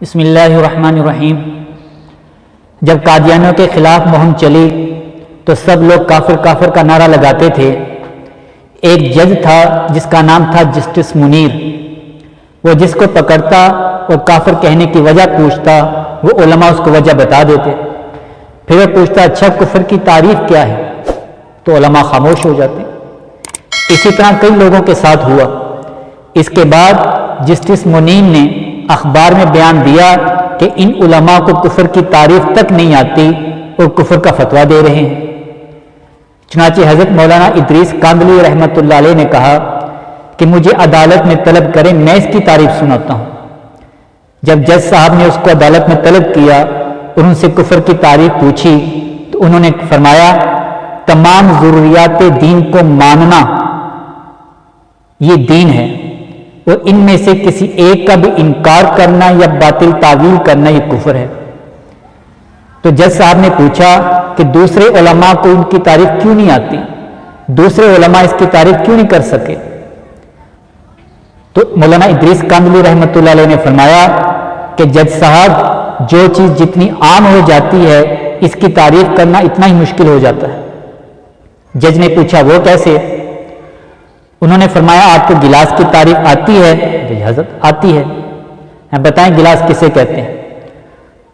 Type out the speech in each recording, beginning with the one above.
بسم اللہ الرحمن الرحیم۔ جب قادیانیوں کے خلاف مہم چلی تو سب لوگ کافر کافر کا نعرہ لگاتے تھے۔ ایک جج تھا جس کا نام تھا جسٹس منیر۔ وہ جس کو پکڑتا اور کافر کہنے کی وجہ پوچھتا، وہ علماء اس کو وجہ بتا دیتے۔ پھر وہ پوچھتا اچھا کفر کی تعریف کیا ہے، تو علماء خاموش ہو جاتے۔ اسی طرح کئی لوگوں کے ساتھ ہوا۔ اس کے بعد جسٹس منیر نے اخبار میں بیان دیا کہ ان علماء کو کفر کی تعریف تک نہیں آتی اور کفر کا فتویٰ دے رہے ہیں۔ چنانچہ حضرت مولانا ادریس کاندھلی رحمۃ اللہ علیہ نے کہا کہ مجھے عدالت میں طلب کریں، میں اس کی تعریف سناتا ہوں۔ جب جج صاحب نے اس کو عدالت میں طلب کیا اور ان سے کفر کی تعریف پوچھی تو انہوں نے فرمایا تمام ضروریات دین کو ماننا یہ دین ہے، اور ان میں سے کسی ایک کا بھی انکار کرنا یا باطل تعویل کرنا یہ کفر ہے۔ تو جج صاحب نے پوچھا کہ دوسرے علماء کو ان کی تعریف کیوں نہیں آتی، دوسرے علماء اس کی تعریف کیوں نہیں کر سکے؟ تو مولانا ادریس کاندھلی رحمۃ اللہ علیہ نے فرمایا کہ جج صاحب جو چیز جتنی عام ہو جاتی ہے اس کی تعریف کرنا اتنا ہی مشکل ہو جاتا ہے۔ جج نے پوچھا وہ کیسے؟ انہوں نے فرمایا آپ کو گلاس کی تعریف آتی ہے؟ حضرت آتی ہے۔ بتائیں گلاس کسے کہتے ہیں؟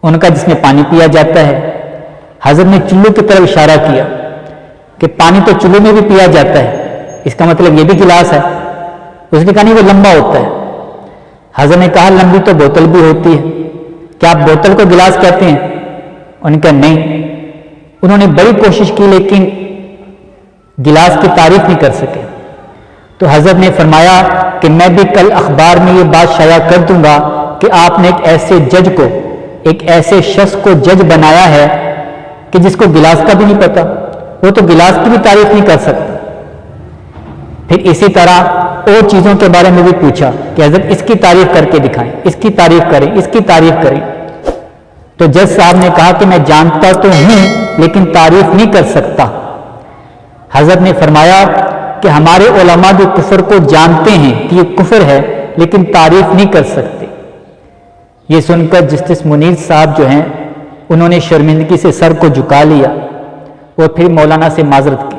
ان کا جس میں پانی پیا جاتا ہے۔ حضرت نے چلو کی طرف اشارہ کیا کہ پانی تو چلو میں بھی پیا جاتا ہے، اس کا مطلب یہ بھی گلاس ہے۔ اس نے کہا نہیں وہ لمبا ہوتا ہے۔ حضرت نے کہا لمبی تو بوتل بھی ہوتی ہے، کیا آپ بوتل کو گلاس کہتے ہیں؟ انہوں نے کہا نہیں۔ انہوں نے بڑی کوشش کی لیکن گلاس کی تعریف نہیں کر سکے۔ تو حضرت نے فرمایا کہ میں بھی کل اخبار میں یہ بات شائع کر دوں گا کہ آپ نے ایک ایسے جج کو، ایک ایسے شخص کو جج بنایا ہے کہ جس کو گلاس کا بھی نہیں پتا، وہ تو گلاس کی بھی تعریف نہیں کر سکتا۔ پھر اسی طرح اور چیزوں کے بارے میں بھی پوچھا کہ حضرت اس کی تعریف کر کے دکھائیں، اس کی تعریف کریں، اس کی تعریف کریں۔ تو جج صاحب نے کہا کہ میں جانتا تو ہوں لیکن تعریف نہیں کر سکتا۔ حضرت نے فرمایا کہ ہمارے علماء بھی کفر کو جانتے ہیں کہ یہ کفر ہے لیکن تعریف نہیں کر سکتے۔ یہ سن کر جسٹس منیر صاحب جو ہیں انہوں نے شرمندگی سے سر کو جھکا لیا اور پھر مولانا سے معذرت کی۔